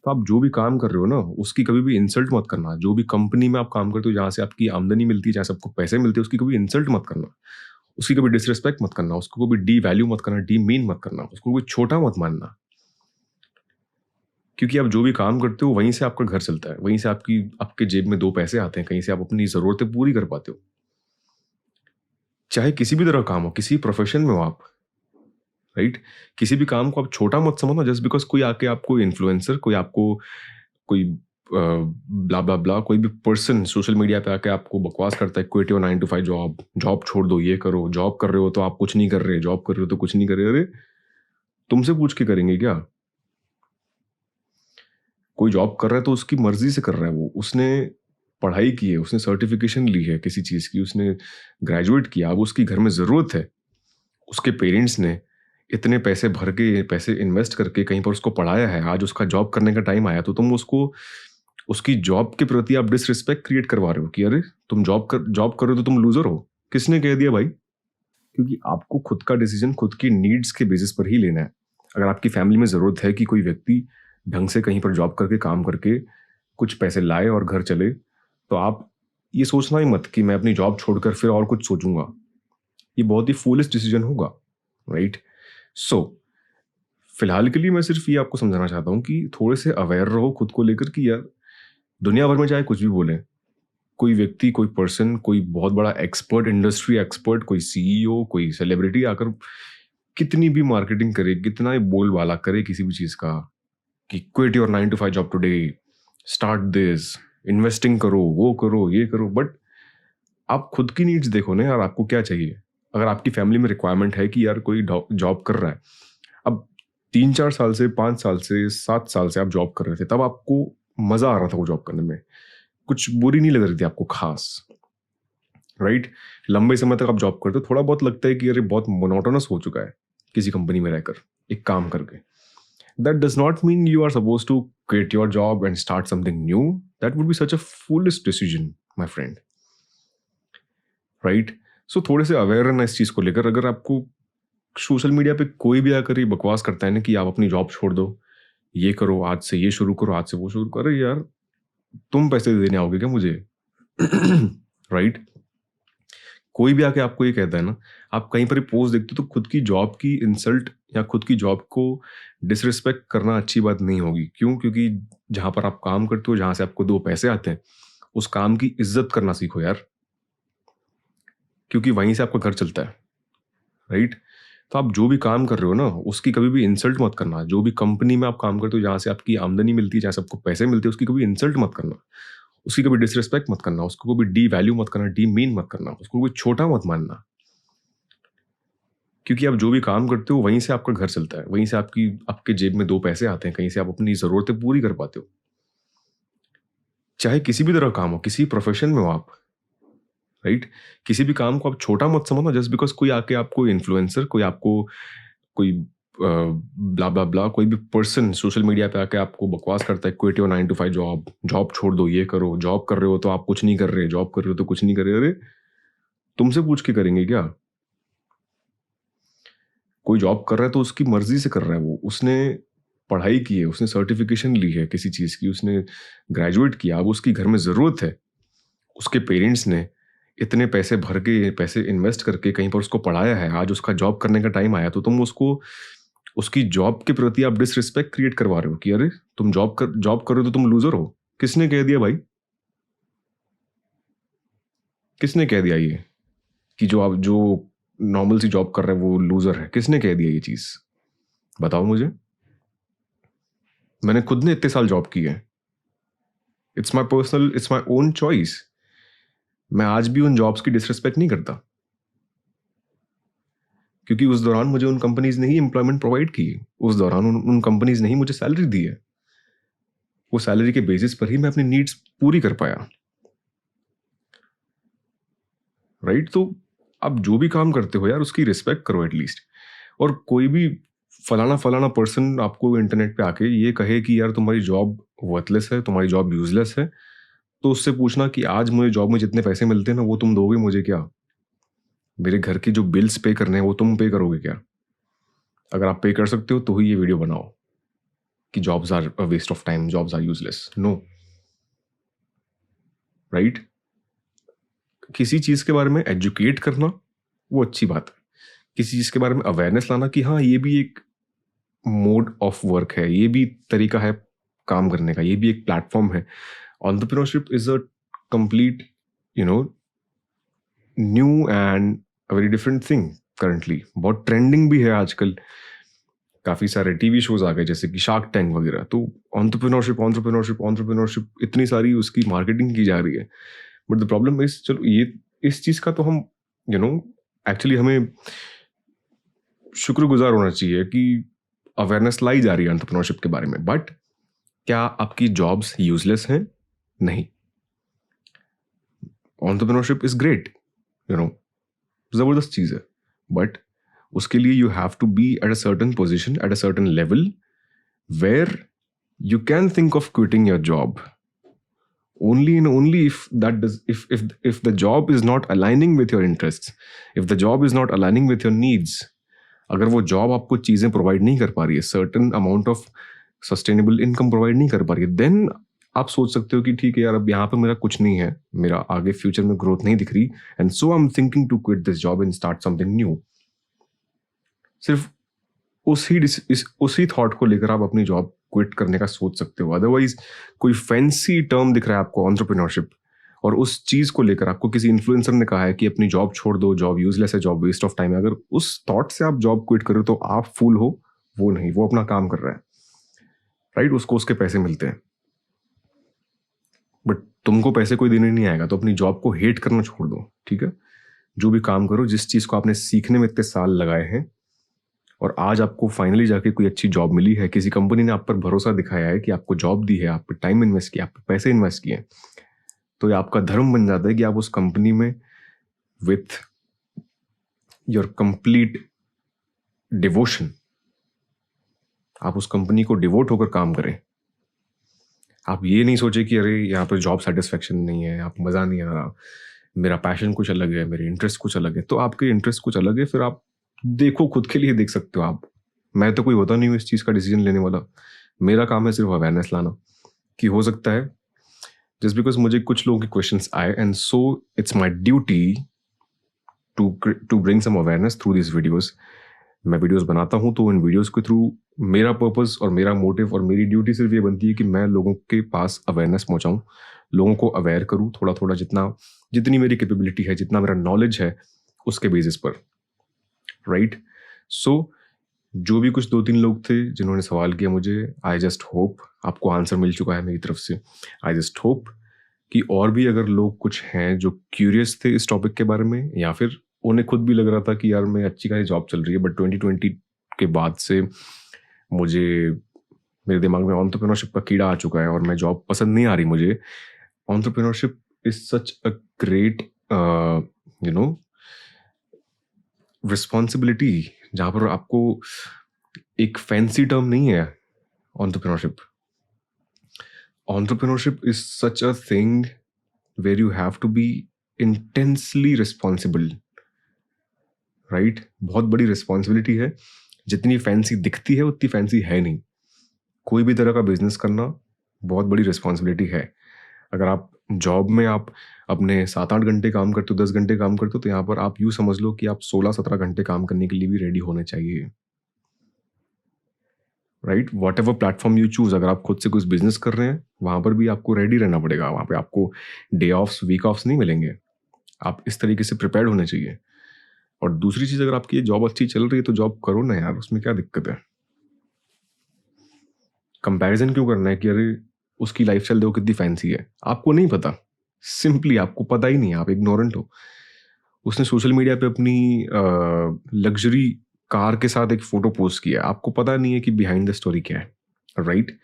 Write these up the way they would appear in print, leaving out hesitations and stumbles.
तो आप जो भी काम कर रहे हो ना, उसकी कभी भी इंसल्ट मत करना। जो भी कंपनी में आप काम करते हो, जहाँ से आपकी आमदनी मिलती है, जहाँ से आपको पैसे मिलते हैं, उसकी कभी इंसल्ट मत करना। उसकी कभी डिसरिस्पेक्ट मत करना, उसको कभी डी-वैल्यू मत करना, डीमीन मत करना, उसको कभी छोटा मत मानना। क्योंकि आप जो भी काम करते हो, वहीं से आपका घर चलता है, वहीं से आपके जेब में 2 पैसे आते हैं, कहीं से आप अपनी ज़रूरतें पूरी कर पाते हो। चाहे किसी भी तरह का काम हो, किसी प्रोफ़ेशन में हो आप, राइट? किसी भी काम को आप छोटा मत समझना जस्ट बिकॉज़ कोई आके आपको इन्फ्लुएंसर, कोई ब्ला ब्ला ब्ला, कोई भी पर्सन सोशल मीडिया पे आके आपको बकवास करता है, quit your 9 to 5 job, job छोड़ दो, ये करो, जॉब कर रहे हो तो आप कुछ नहीं कर रहे, जॉब कर रहे हो तो कुछ नहीं कर रहे। अरे! तुमसे पूछ के करेंगे क्या? कोई जॉब कर रहा है तो उसकी मर्ज़ी से कर रहा है वो। उसने पढ़ाई की है, उसने सर्टिफ़िकेशन ली है किसी चीज़ की, उसने ग्रेजुएट किया, अब उसकी घर में ज़रूरत है। उसके पेरेंट्स ने इतने पैसे भर के, पैसे इन्वेस्ट करके कहीं पर उसको पढ़ाया है, आज उसका जॉब करने का टाइम आया तो तुम उसको, उसकी जॉब के प्रति आप डिसरिस्पेक्ट क्रिएट करवा रहे हो कि अरे! तुम जॉब कर रहे हो तो तुम लूज़र हो। किसने कह दिया भाई? क्योंकि आपको खुद का डिसीज़न खुद की नीड्स के बेसिस पर ही लेना है। अगर आपकी फैमिली में ज़रूरत है कि कोई व्यक्ति ढंग से कहीं पर जॉब करके, काम करके कुछ पैसे लाए और घर चले, तो आप ये सोचना ही मत कि मैं अपनी जॉब छोड़कर फिर और कुछ सोचूँगा। ये बहुत ही फूलिश डिसीज़न होगा, राइट? सो फिलहाल के लिए मैं सिर्फ़ ये आपको समझाना चाहता हूँ कि थोड़े से अवेयर रहो खुद को लेकर कि यार, दुनिया भर में चाहे कुछ भी बोलें, कोई व्यक्ति, कोई पर्सन, कोई बहुत बड़ा एक्सपर्ट, इंडस्ट्री एक्सपर्ट, कोई सीईओ, कोई सेलिब्रिटी आकर कितनी भी मार्केटिंग करे, कितना ही बोलबाला करे किसी भी चीज़ का कि quit your 9 to 5 job today, start this, investing करो, वो करो, ये करो, बट आप खुद की नीड्स देखो ना यार, आपको क्या चाहिए? अगर आपकी फैमिली में रिक्वायरमेंट है कि यार कोई जॉब कर रहा है, अब 3-4 साल से, 5 साल से, 7 साल से आप जॉब कर रहे थे, तब आपको मज़ा आ रहा था वो जॉब करने में। कुछ बुरी नहीं लग रही थी आपको खास, राइट? लंबे समय तक आप जॉब करते हो, थोड़ा बहुत लगता है कि अरे बहुत मोनोटोनस हो चुका है किसी कंपनी में रहकर, एक काम करके। That does not mean you are supposed to quit your job and start something new. That would be such a foolish decision my friend, right? So थोड़े से अवेयर रहना इस चीज़ को लेकर। अगर आपको सोशल मीडिया पे कोई भी आकर ये बकवास करता है ना कि आप अपनी जॉब छोड़ दो, ये करो, आज से ये शुरू करो, आज से वो शुरू करो, अरे यार, तुम पैसे देने आओगे क्या मुझे? राइट? कोई भी आके आपको ये कहता है ना, आप कहीं पर भी पोस्ट देखते हो तो खुद की जॉब की इंसल्ट या खुद की जॉब को डिसरिस्पेक्ट करना अच्छी बात नहीं होगी। क्यों? क्योंकि जहाँ पर आप काम करते हो, जहाँ से आपको 2 पैसे आते हैं, उस काम की इज़्ज़त करना सीखो यार, क्योंकि वहीं से आपका घर चलता है, राइट? तो आप जो भी काम कर रहे हो ना, उसकी कभी भी इंसल्ट मत करना। जो भी कंपनी में आप काम करते हो, जहाँ से आपकी आमदनी मिलती है, जहाँ से आपको पैसे मिलते हैं, उसकी कभी इंसल्ट मत करना। उसकी कभी डिसरिस्पेक्ट मत करना, उसको कभी डी-वैल्यू मत करना, डीमीन मत करना, उसको कभी छोटा मत मानना। क्योंकि आप जो भी काम करते हो, वहीं से आपका घर चलता है, वहीं से आपके जेब में 2 पैसे आते हैं, कहीं से आप अपनी ज़रूरतें पूरी कर पाते हो। चाहे किसी भी तरह का काम हो, किसी प्रोफ़ेशन में हो आप, राइट? किसी भी काम को आप छोटा मत समझना जस्ट बिकॉज़ कोई आके आपको इन्फ्लुएंसर, कोई ब्ला ब्ला ब्ला, कोई भी पर्सन सोशल मीडिया पे आके आपको बकवास करता है, quit your 9 to 5 job, job छोड़ दो, ये करो, जॉब कर रहे हो तो आप कुछ नहीं कर रहे, जॉब कर रहे हो तो कुछ नहीं कर रहे। अरे! तुमसे पूछ के करेंगे क्या? कोई जॉब कर रहा है तो उसकी मर्ज़ी से कर रहा है वो। उसने पढ़ाई की है, उसने सर्टिफ़िकेशन ली है किसी चीज़ की, उसने ग्रेजुएट किया, अब उसकी घर में ज़रूरत है। उसके पेरेंट्स ने इतने पैसे भर के, पैसे इन्वेस्ट करके कहीं पर उसको पढ़ाया है, आज उसका जॉब करने का टाइम आया तो तुम उसको, उसकी जॉब के प्रति आप डिसरिस्पेक्ट क्रिएट करवा रहे हो कि अरे! तुम जॉब कर रहे हो तो तुम लूज़र हो। किसने कह दिया भाई? किसने कह दिया ये कि जो नॉर्मल सी जॉब कर रहा है वो लूज़र है? किसने कह दिया ये चीज़? बताओ मुझे। मैंने खुद ने इतने साल जॉब की है। It's my own choice. मैं आज भी उन जॉब्स की डिसरिस्पेक्ट नहीं करता, क्योंकि उस दौरान मुझे उन कंपनीज़ ने ही एम्प्लॉयमेंट प्रोवाइड की। उस दौरान उन कंपनीज़ ने ही मुझे सैलरी दी है। वो सैलरी के बेसिस पर ही मैं अपनी नीड्स पूरी कर पाया, राइट? तो आप जो भी काम करते हो यार, उसकी रिस्पेक्ट करो एटलीस्ट। और कोई भी फलाना पर्सन आपको इंटरनेट पे आके ये कहे कि यार तुम्हारी जॉब वर्थलेस है, तुम्हारी जॉब यूज़लेस है, तो उससे पूछना कि आज मुझे जॉब में जितने पैसे मिलते हैं ना, वो तुम दोगे मुझे क्या? मेरे घर की जो बिल्स पे करने हैं वो तुम पे करोगे क्या? अगर आप पे कर सकते हो तो ही ये वीडियो बनाओ। कि jobs are a waste of time, jobs are useless. No, right? किसी चीज़ के बारे में एजुकेट करना वो अच्छी बात है, किसी चीज़ के बारे में अवेयरनेस लाना कि हाँ ये भी एक मोड ऑफ वर्क है, ये भी तरीका है काम करने का, ये भी एक प्लेटफॉर्म है। Entrepreneurship is a complete new and a very different thing currently. बहुत ट्रेंडिंग भी है आजकल, काफ़ी सारे टीवी शोज आ गए जैसे कि शार्क टैंक वगैरह। तो एंटरप्रेन्योरशिप इतनी सारी उसकी मार्केटिंग की जा रही है। बट द प्रॉब्लम इज, चलो ये इस चीज़ का तो हम एक्चुअली हमें शुक्रगुजार होना चाहिए कि अवेयरनेस लाई जा रही है एंटरप्रेन्योरशिप के बारे में। बट क्या आपकी जॉब्स यूजलेस हैं? नहीं। एंटरप्रेन्योरशिप इज ग्रेट, जबरदस्त चीज़ है, बट उसके लिए you have to be at a certain position, at a certain level where you can think of quitting your job only and only if the job is not aligning with your interests, if the job is not aligning with your needs. अगर वो job आपको चीजें provide नहीं कर पा रही है, certain amount of sustainable income provide नहीं कर पा रही है, देन आप सोच सकते हो कि ठीक है यार, अब यहाँ पर मेरा कुछ नहीं है, मेरा आगे फ्यूचर में ग्रोथ नहीं दिख रही, and so I am thinking to quit this job and start something new. सिर्फ उसी थॉट को लेकर आप अपनी जॉब क्विट करने का सोच सकते हो। अदरवाइज कोई फैंसी टर्म दिख रहा है आपको एंटरप्रेन्योरशिप, और उस चीज को लेकर आपको किसी इन्फ्लुएंसर ने कहा है कि अपनी जॉब छोड़ दो, जॉब यूजलेस है, जॉब वेस्ट ऑफ टाइम है, अगर उस थॉट से आप जॉब क्विट करो तो आप फूल हो, वो नहीं, वो अपना काम कर रहा है, राइट? उसको उसके पैसे मिलते हैं, बट तुमको पैसे कोई देने नहीं आएगा, तो अपनी जॉब को हेट करना छोड़ दो, ठीक है? जो भी काम करो, जिस चीज को आपने सीखने में इतने साल लगाए हैं और आज आपको फाइनली जाके कोई अच्छी जॉब मिली है, किसी कंपनी ने आप पर भरोसा दिखाया है कि आपको जॉब दी है, आप पे टाइम इन्वेस्ट किया, आप पे पैसे इन्वेस्ट किए, तो ये आपका धर्म बन जाता है कि आप उस कंपनी में विथ योर कंप्लीट डिवोशन, आप उस कंपनी को डिवोट होकर काम करें। आप ये नहीं सोचे कि अरे यहाँ पर जॉब सेटिस्फेक्शन नहीं है, आप मज़ा नहीं आ रहा, मेरा पैशन कुछ अलग है, मेरे इंटरेस्ट कुछ अलग है। तो आपके इंटरेस्ट कुछ अलग है, फिर आप देखो, खुद के लिए देख सकते हो आप। मैं तो कोई होता नहीं हूँ इस चीज़ का डिसीजन लेने वाला, मेरा काम है सिर्फ अवेयरनेस लाना कि हो सकता है जस्ट बिकॉज मुझे कुछ लोगों के क्वेश्चंस आए, and so it's my duty to bring some awareness through this videos. मैं वीडियोस बनाता हूँ तो इन वीडियोस के थ्रू मेरा पर्पस और मेरा मोटिव और मेरी ड्यूटी सिर्फ ये बनती है कि मैं लोगों के पास अवेयरनेस पहुँचाऊँ, लोगों को अवेयर करूँ थोड़ा थोड़ा, जितनी मेरी कैपेबिलिटी है, जितना मेरा नॉलेज है, उसके बेसिस पर, राइट? सो जो भी कुछ 2-3 लोग थे जिन्होंने सवाल किया मुझे, आई जस्ट होप आपको आंसर मिल चुका है मेरी तरफ से। आई जस्ट होप कि और भी अगर लोग कुछ हैं जो क्यूरियस थे इस टॉपिक के बारे में, या फिर उन्हें खुद भी लग रहा था कि यार मैं अच्छी खासी जॉब चल रही है, बट 2020 के बाद से मुझे मेरे दिमाग में एंटरप्रेन्योरशिप का कीड़ा आ चुका है और मैं जॉब पसंद नहीं आ रही मुझे। Entrepreneurship is such a great responsibility, जहाँ पर आपको एक फैंसी टर्म नहीं है entrepreneurship. Entrepreneurship is such a thing where you have to be intensely responsible, right? बहुत बड़ी रिस्पॉन्सिबिलिटी है, जितनी फैंसी दिखती है उतनी फैंसी है नहीं। कोई भी तरह का बिजनेस करना बहुत बड़ी रिस्पॉन्सिबिलिटी है। अगर आप जॉब में आप अपने 7-8 घंटे काम करते हो, 10 घंटे काम करते हो, तो यहाँ पर आप यूँ समझ लो कि आप 16-17 घंटे काम करने के लिए भी रेडी होने चाहिए, right? What ever platform you choose, अगर आप खुद से कुछ बिजनेस कर रहे हैं, वहाँ पर भी आपको रेडी रहना पड़ेगा। वहाँ पे आपको डे ऑफ्स, वीक ऑफ्स नहीं मिलेंगे। आप इस तरीके से प्रिपेयर्ड होने चाहिए। और दूसरी चीज़, अगर आपकी ये जॉब अच्छी चल रही है तो जॉब करो ना यार, उसमें क्या दिक्कत है? कंपैरिजन क्यों करना है कि अरे उसकी लाइफस्टाइल देखो कितनी फैंसी है? आपको नहीं पता, सिंपली आपको पता ही नहीं, आप इग्नोरेंट हो। उसने सोशल मीडिया पे अपनी लग्जरी कार के साथ एक फोटो पोस्ट किया, आपको पता नहीं है कि बिहाइंड द स्टोरी क्या है, राइट?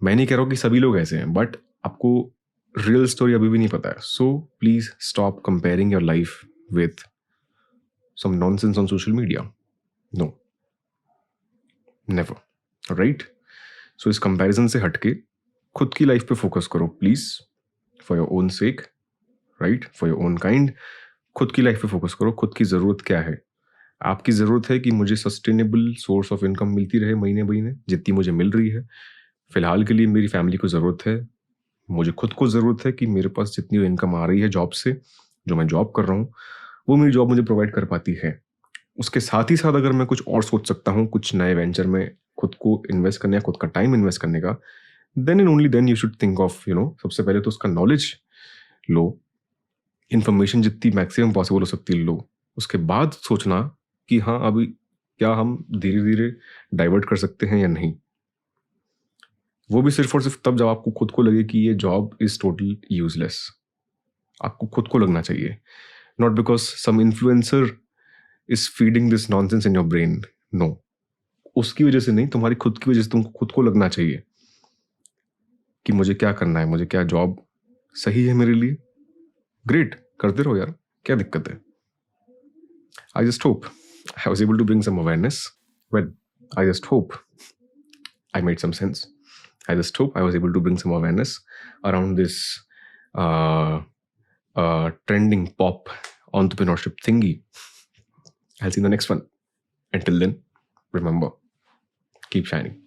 मैं नहीं कह रहा हूँ कि सभी लोग ऐसे हैं, बट आपको रियल स्टोरी अभी भी नहीं पता है। So please stop comparing your life with some nonsense on social media. No, never, right? So इस कंपैरिजन से हटके खुद की लाइफ पे फोकस करो please, for your own sec, right? For your own kind. खुद की लाइफ पे फोकस करो, खुद की ज़रूरत क्या है, आपकी ज़रूरत है कि मुझे सस्टेनेबल सोर्स ऑफ इनकम मिलती रहे महीने-महीने, जितनी मुझे मिल रही है। फ़िलहाल के लिए मेरी फैमिली को ज़रूरत है, मुझे खुद को ज़रूरत है कि मेरे पास जितनी इनकम आ रही है जॉब से, जो मैं जॉब कर रहा हूँ, वो मेरी जॉब मुझे प्रोवाइड कर पाती है। उसके साथ ही साथ अगर मैं कुछ और सोच सकता हूँ, कुछ नए वेंचर में खुद को इन्वेस्ट करने या खुद का टाइम इन्वेस्ट करने का, then and only then you should think of सबसे पहले तो उसका नॉलेज लो, इन्फॉर्मेशन जितनी मैक्सिमम पॉसिबल हो सकती है लो। उसके बाद सोचना कि हाँ, अभी क्या हम धीरे-धीरे डाइवर्ट कर सकते हैं या नहीं। वो भी सिर्फ़ और सिर्फ़ तब जब आपको खुद को लगे कि ये जॉब इज़ टोटली यूज़लेस। आपको खुद को लगना चाहिए, not because some influencer is feeding this nonsense in your brain, no. उसकी वजह से नहीं, तुम्हारी खुद की वजह से तुमको खुद को लगना चाहिए कि मुझे क्या करना है, मुझे क्या जॉब सही है मेरे लिए। ग्रेट, करते रहो यार, क्या दिक्कत है? I just hope I was able to bring some awareness. Well, I just hope I made some sense. I just hope I was able to bring some awareness around this uh, trending pop entrepreneurship thingy. I'll see you in the next one. Until then, remember, keep shining.